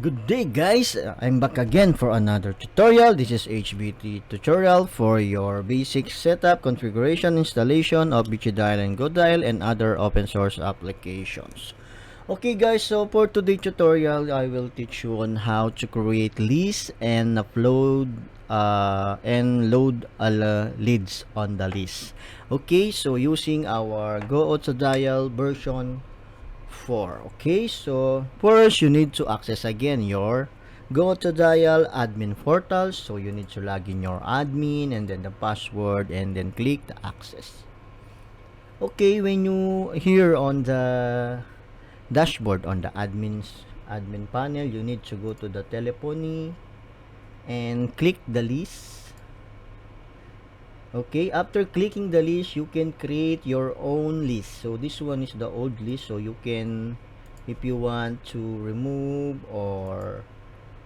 Good day guys, I'm back again for another tutorial. This is HBT tutorial for your basic setup, configuration, installation of vicidial and Goautodial and other open source applications. Okay guys, so for today's tutorial, I will teach you on how to create lists and upload and load leads on the list. Okay, so using our Goautodial version 4. Okay, so first you need to access again your Goautodial admin portal. So you need to log in your admin and then the password and then click the access. Okay, when you here on the dashboard on the admin panel, you need to go to the telephony and click the list. Okay, after clicking the list, you can create your own list. So this one is the old list, so you can, if you want to remove or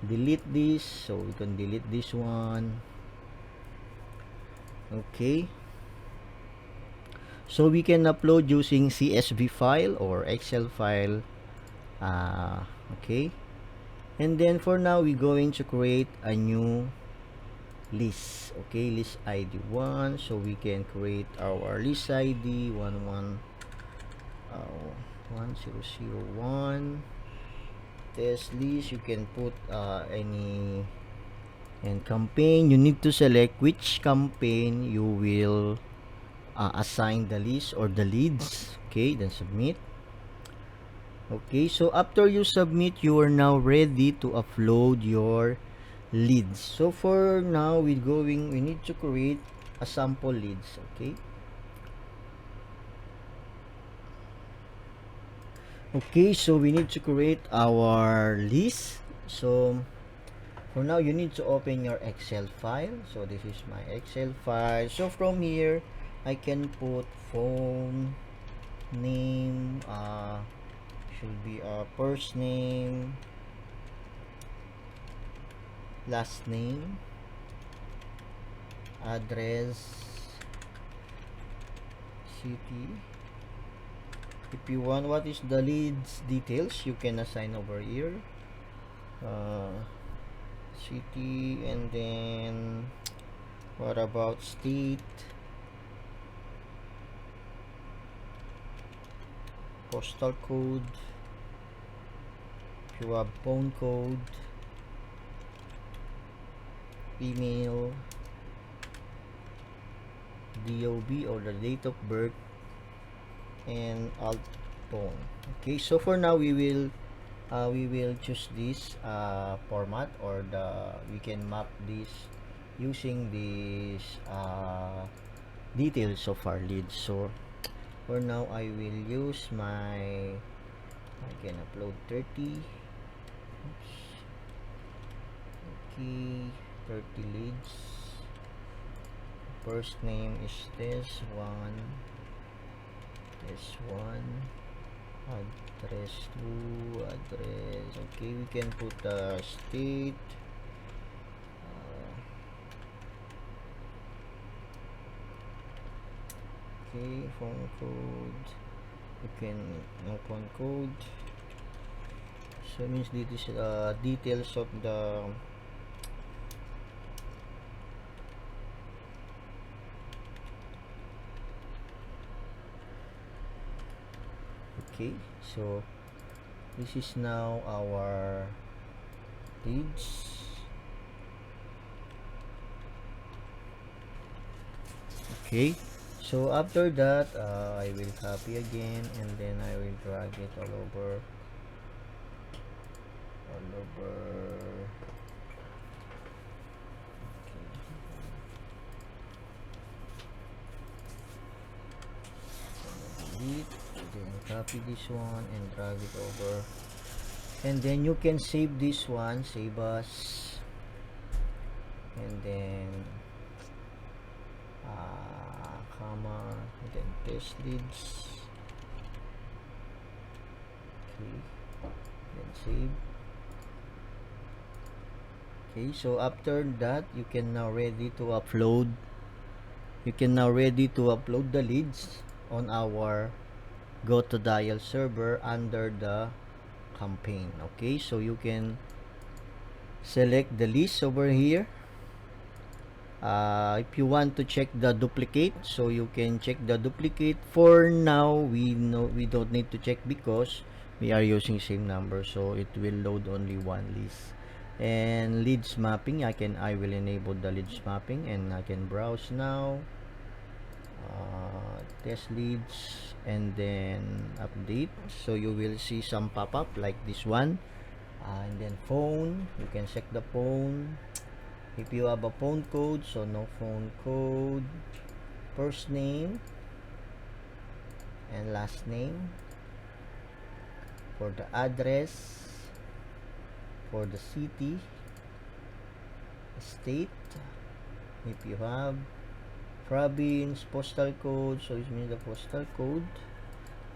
delete this, so you can delete this one. Okay, so we can upload using CSV file or Excel file. Okay, and then for now we're going to create a new list. Okay, list ID 1, so we can create our list ID 1001 test list. You can put any and campaign. You need to select which campaign you will assign the list or the leads. Okay, then submit. Okay, so after you submit, you are now ready to upload your leads. So for now we need to create a sample leads. Okay, so we need to create our list. So for now you need to open your Excel file. So this is my Excel file. So from here I can put phone name, should be a first name, last name, address, city. If you want what is the leads details, you can assign over here, city, and then what about state, postal code, if you have phone code, email, DOB or the date of birth, and alt phone. Okay, so for now we will choose this format, or we can map this using these details of our leads. So for now I will use I can upload 30. Oops. Okay, 30 leads. First name is this one, address 2, address. Okay, we can put the state, okay, phone code. You can phone code, so it means this is details of the okay, so this is now our leads. Okay, so after that I will copy again and then I will drag it all over delete, then copy this one and drag it over, and then you can save this one, save as, and then comma, and then test leads. Okay, then save. Okay, so after that you can now ready to upload the leads on our Goautodial server under the campaign. Okay, so you can select the list over here. If you want to check the duplicate, so you can check the duplicate. For now, we don't need to check because we are using same number, so it will load only one list. And leads mapping, I will enable the leads mapping, and I can browse now. Test leads, and then update, so you will see some pop-up like this one. And then phone, you can check the phone if you have a phone code. So no phone code, first name and last name. For the address, for the city, state, if you have province, postal code, so it means the postal code,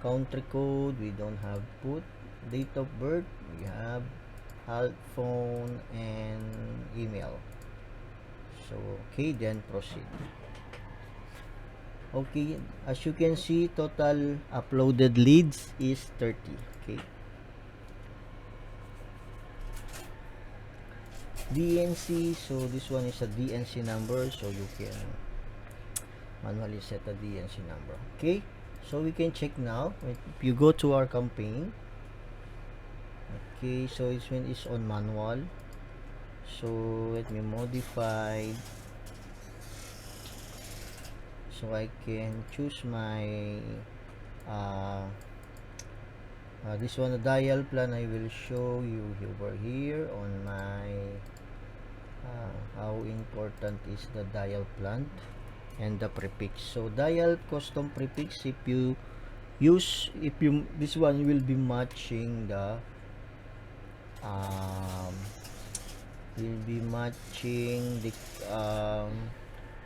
country code, we don't have put, date of birth, we have alt phone and email. So okay, then proceed. Okay, as you can see, total uploaded leads is 30. Okay, DNC, so this one is a DNC number, so you can manually set a DNC number. Okay, so we can check now. If you go to our campaign, okay, so it's when it's on manual, so let me modify, so I can choose my this one, the dial plan. I will show you over here on my how important is the dial plan and the prefix. So dial custom prefix, if you this one will be matching the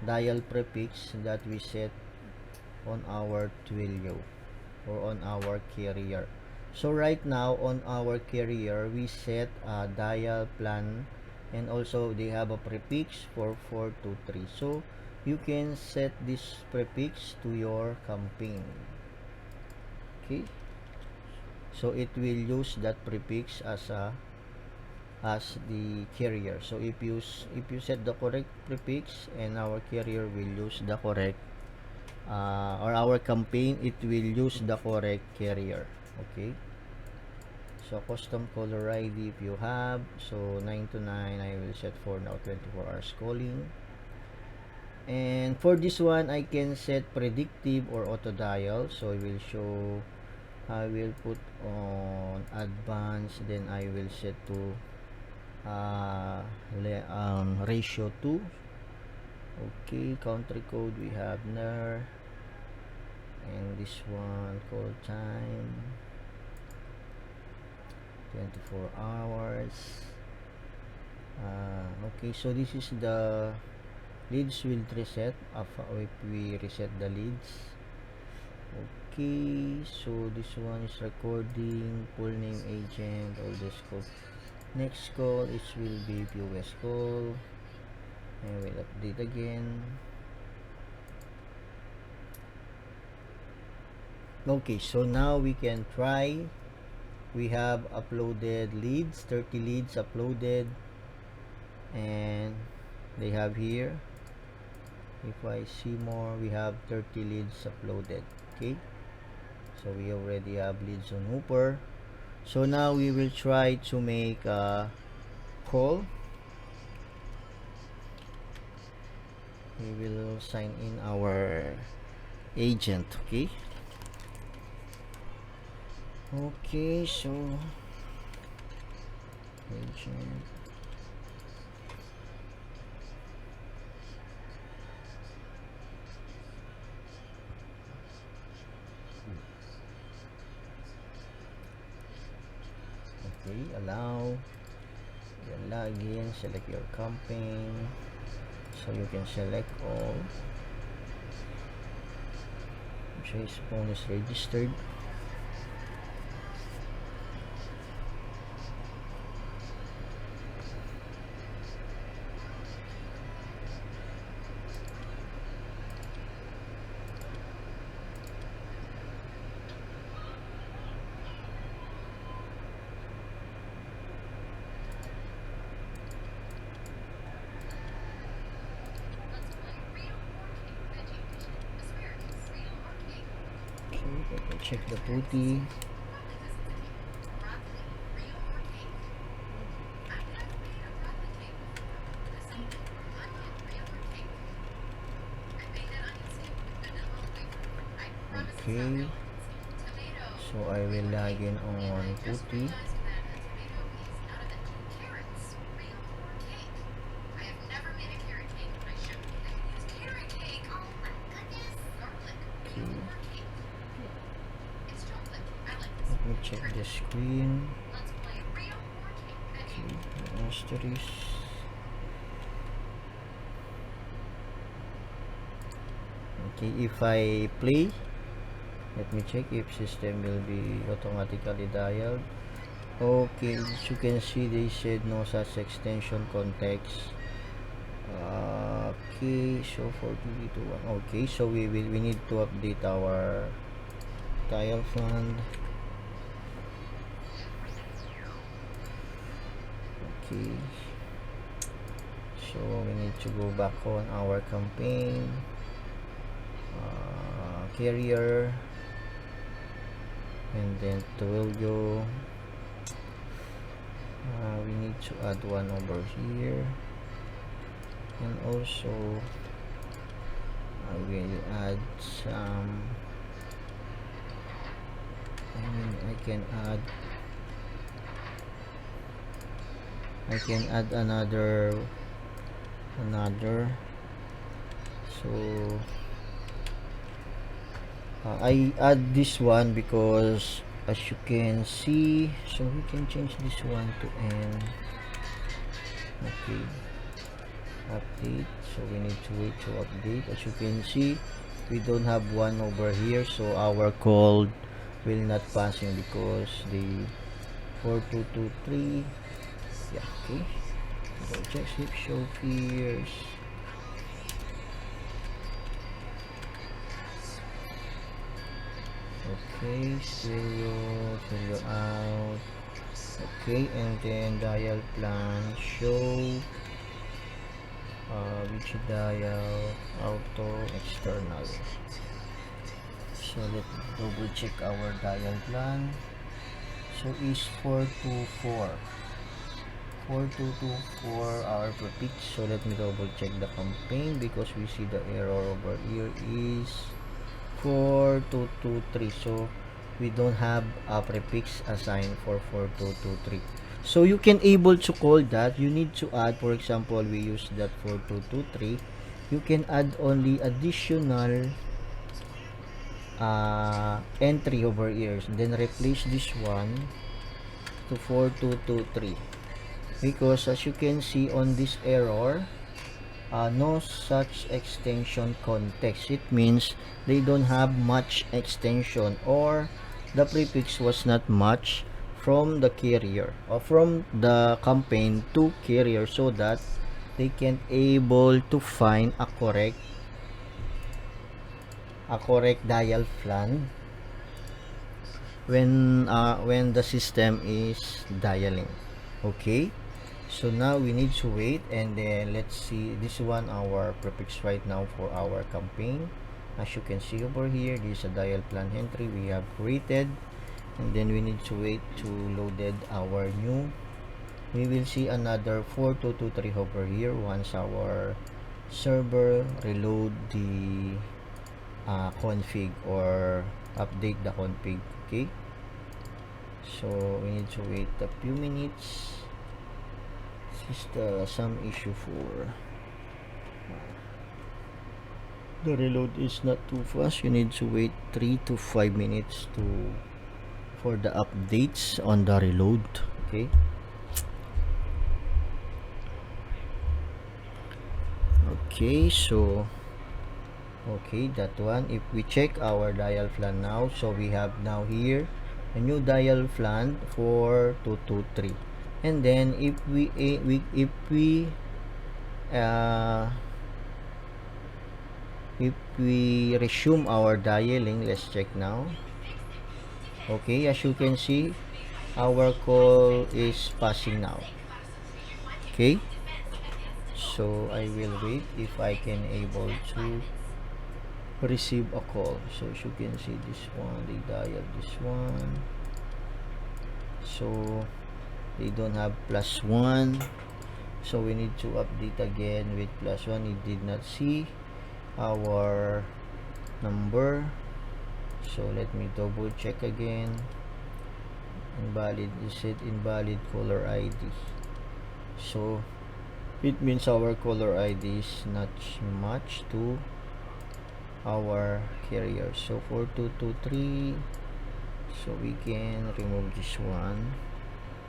dial prefix that we set on our Twilio or on our carrier. So right now on our carrier, we set a dial plan, and also they have a prefix for 423. So you can set this prefix to your campaign. Okay, so it will use that prefix as the carrier. So if you set the correct prefix, and our carrier will use the correct or our campaign, it will use the correct carrier. Okay, so custom caller ID, if you have, so 9 to 9, I will set for now 24 hours calling. And for this one, I can set predictive or auto dial. So I will put on advanced, then I will set to ratio 2. Okay, country code we have there, and this one call time 24 hours. Okay, so this is the leads will reset if we reset the leads. Okay, so this one is recording, full name, agent, all this code. Next call, it will be POS call, and we'll update again. Okay, so now we can try. We have uploaded leads, 30 leads uploaded, and they have here, if I see more, we have 30 leads uploaded. Okay, so we already have leads on Hooper. So now we will try to make a call. We will sign in our agent. Okay, so agent, okay, allow, then log in, select your campaign, so you can select all. Trace phone is registered. check the putty. Okay, so I will log in on putty. Let me check the screen. Okay, asterisk. Okay, if I play, let me check if system will be automatically dialed. Okay, as you can see, they said no such extension context. Okay, so for 321. Okay, so we need to update our dial fund. Okay, so we need to go back on our campaign, carrier, and then Twilio. We need to add one over here, and also I will add some. I can add another, so I add this one because as you can see, so we can change this one to N. Okay, update, so we need to wait to update. As you can see, we don't have one over here, so our call will not passing because the 4223. Yeah, okay, so check sleep show fears. Okay, stereo out. Okay, and then dial plan show, which dial auto external. So let's double check our dial plan. So is 4224 our prefix. So let me double check the campaign because we see the error over here is 4223. So we don't have a prefix assigned for 4223. So you can able to call that. You need to add, for example, we use that 4223. You can add only additional entry over here, then replace this one to 4223, because as you can see on this error, no such extension context. It means they don't have much extension, or the prefix was not much from the carrier or from the campaign to carrier, so that they can able to find a correct dial plan when the system is dialing. Okay, so now we need to wait, and then let's see this one, our prefix right now for our campaign. As you can see over here, this is a dial plan entry we have created, and then we need to wait to loaded our new. We will see another 4223 over here once our server reload the config or update the config. Okay, so we need to wait a few minutes. This is some issue for the reload is not too fast. You need to wait 3 to 5 minutes for the updates on the reload. Okay, okay, so okay, that one. If we check our dial plan now, so we have now here a new dial plan for 223, and then if we resume our dialing, let's check now. Okay, as you can see, our call is passing now. Okay, so I will wait if I can able to receive a call. So as you can see, this one, they dial this one, so they don't have +1, so we need to update again with +1. It did not see our number, so let me double check again. Invalid, is it invalid caller ID? So it means our caller ID is not matched to our carrier. So 4223, so we can remove this one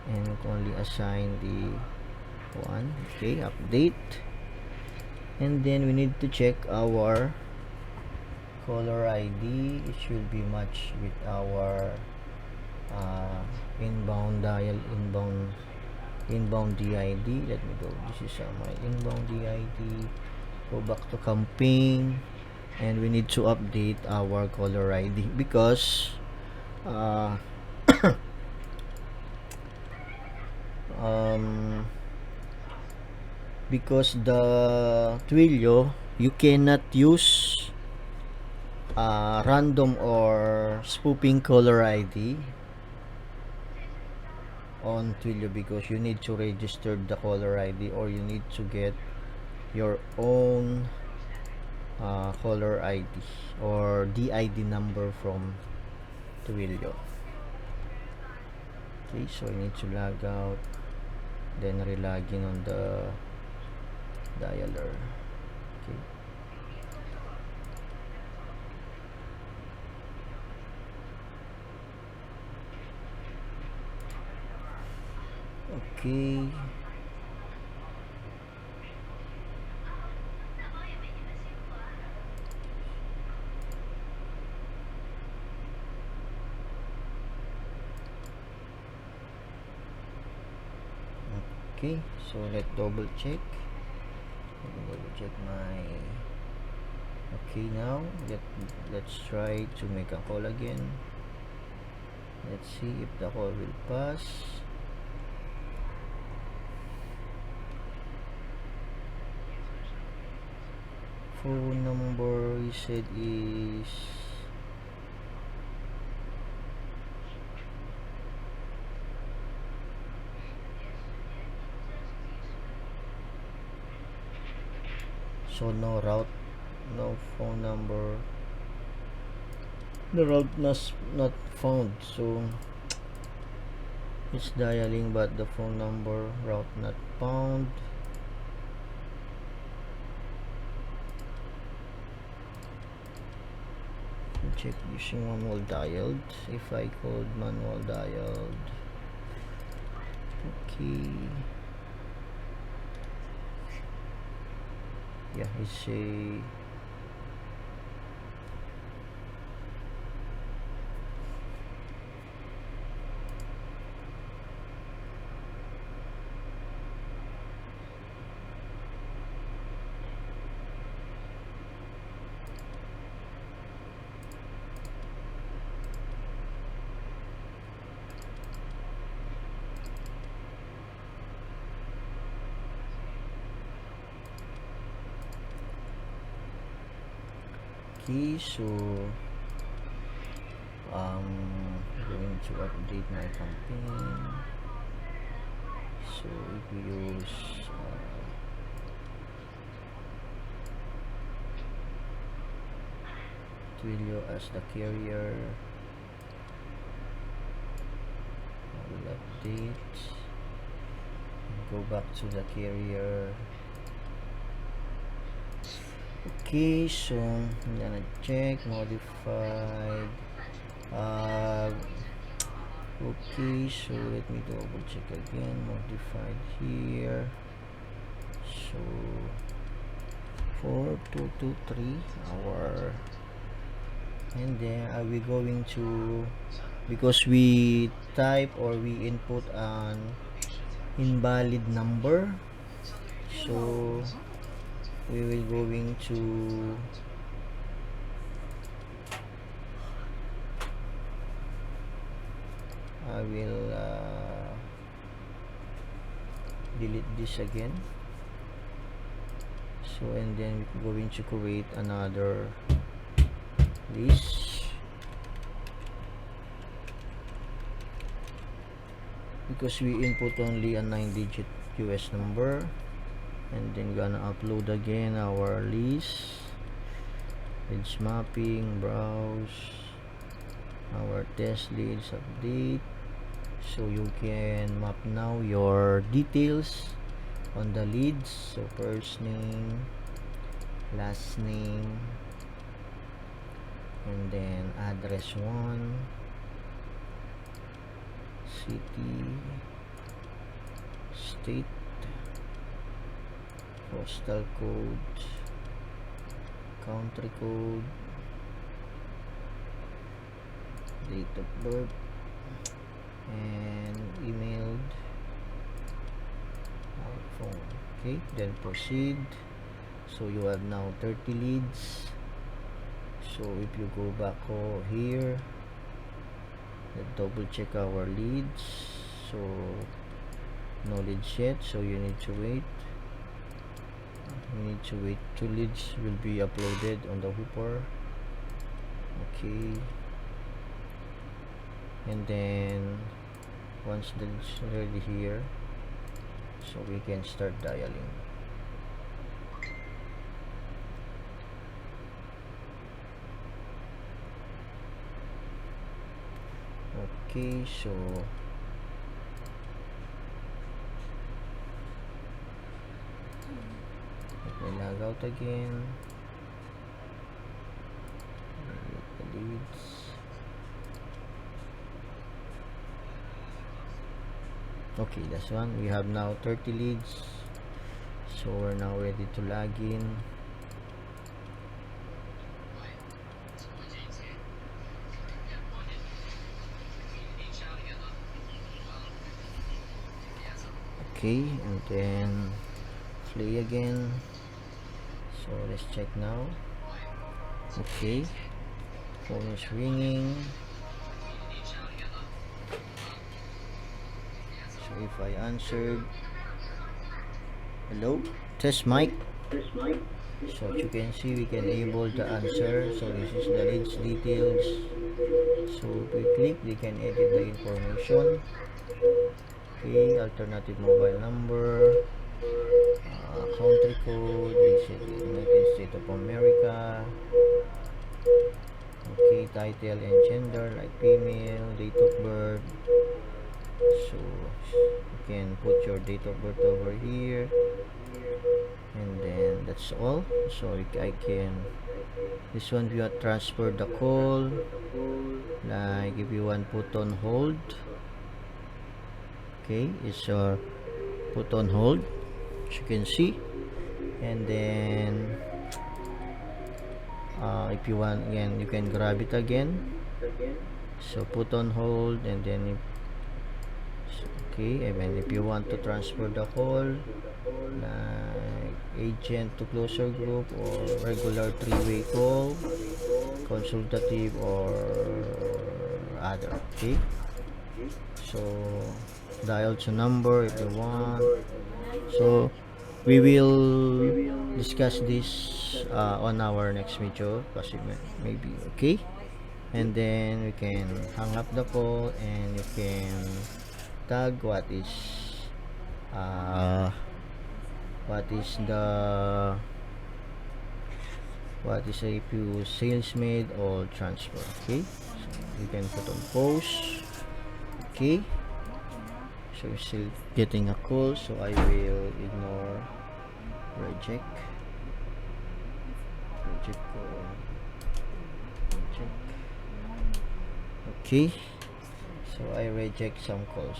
and only assign the one. Okay, update, and then we need to check our caller ID. It should be matched with our inbound dial, inbound DID. Let me go, this is my inbound DID. Go back to campaign, and we need to update our caller ID because because the Twilio, you cannot use random or spoofing caller ID on Twilio, because you need to register the caller ID, or you need to get your own caller ID or DID number from Twilio. Okay, so I need to log out, then re-log in on the dialer. Okay. Okay. Okay, so let's double check. My okay, now let's try to make a call again. Let's see if the call will pass. Phone number he said is so no route, no phone number, the route not found. So it's dialing but the phone number route not found. Check using manual dialed. If I called manual dialed, okay, yeah, it's a key. So going to update my campaign. So if we use Twilio as the carrier, I will update and go back to the carrier. Okay, so I'm gonna check modified. Okay, so let me double check again. Modified here. So 4223 our, and then are we going to, because we type or we input an invalid number, so we will going to I will delete this again. So and then we're going to create another this, because we input only a 9-digit US number, and then gonna upload again our list, leads mapping, browse our test leads, update. So you can map now your details on the leads. So first name, last name, and then address 1, city, state, postal code, country code, date of birth, and emailed, phone. Okay, then proceed. So you have now 30 leads. So if you go back here, let's double check our leads. So no leads yet, so you need to wait. 2 leads will be uploaded on the hooper. Okay, and then once that's ready here, so we can start dialing. Okay, so let me log out again. The leads. Okay, that's one. We have now 30 leads, so we're now ready to log in. Okay, and then play again. So let's check now. Okay, phone is ringing. So if I answered, hello, test mic. So as you can see, we can able to answer. So this is the leads details. So if we click, we can edit the information. Okay, alternative mobile number, country code, United States of America. Okay, title and gender like female, date of birth. So you can put your date of birth over here, and then that's all. So I can, this one we want transfer the call, like if you want put on hold. Okay, it's put on hold, as you can see. And then if you want again, you can grab it again. So put on hold, and then okay, and then if you want to transfer the call, like agent to closer group, or regular 3-way call, consultative, or other. Okay, so dial to number if you want. So we will discuss this on our next video, maybe. Okay, and then we can hang up the call, and you can tag what is if you sales made or transfer. Okay, so you can put on pause. Okay, so you're still getting a call, so I will ignore reject call. Okay, so I reject some calls.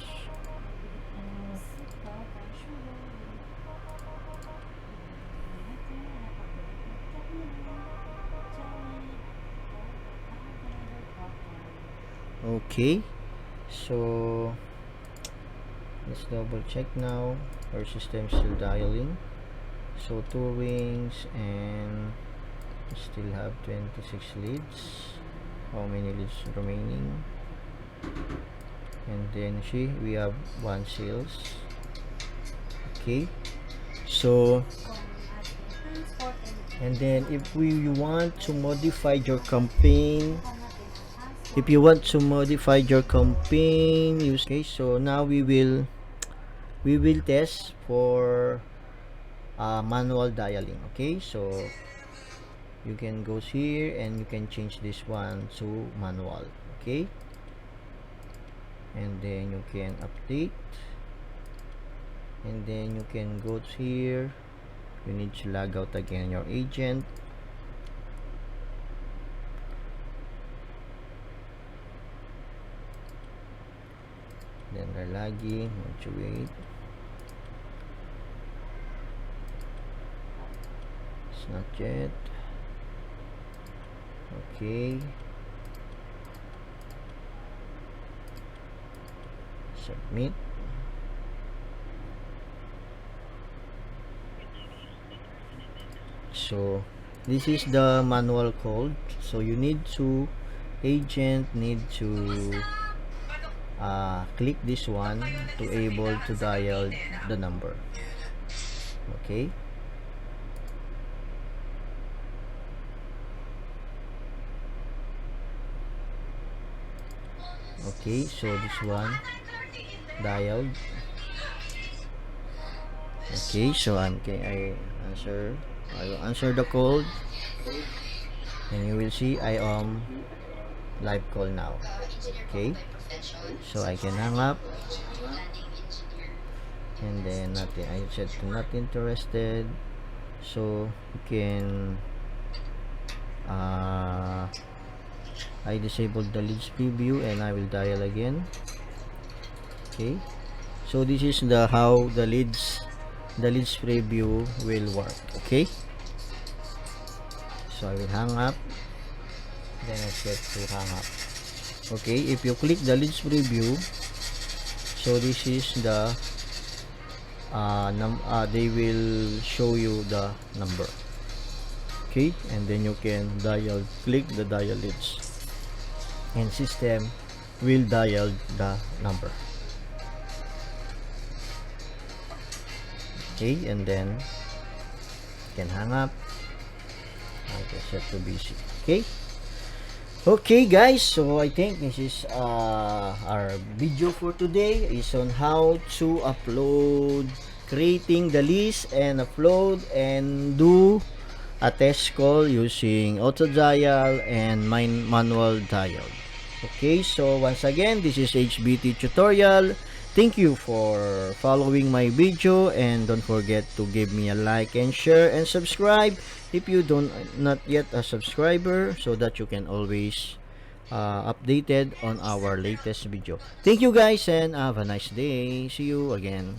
Okay, so let's double check now. Our system still dialing. So 2 rings, and we still have 26 leads. How many leads remaining? And then we have 1 sales. Okay, so And then if you want to modify your campaign, okay, so now we will test for manual dialing. Okay, so you can go here and you can change this one to manual. Okay, and then you can update, and then you can go here. You need to log out again your agent. Then they're lagging. Need to wait. It's not yet. Okay. Submit. So this is the manual code. So you need to click this one to able to dial the number. Okay, so this one dialed. Okay, so I will answer the call, and you will see I am live call now. Okay, so I can hang up, and then nothing. I said to not interested, so you can I disabled the leads preview, and I will dial again. Okay, so this is the how the leads preview will work. Okay, so I will hang up, then I set to hang up. Okay, if you click the leads preview, so this is the they will show you the number. Okay, and then you can click the dial leads, and system will dial the number. Okay, and then you can hang up. I can set to busy. Okay guys, so I think this is our video for today, is on how to upload, creating the list and upload and do a test call using auto dial and manual dial. Okay, so once again, this is HBT tutorial. Thank you for following my video, and don't forget to give me a like and share and subscribe if you not yet a subscriber, so that you can always updated on our latest video. Thank you guys, and have a nice day. See you again.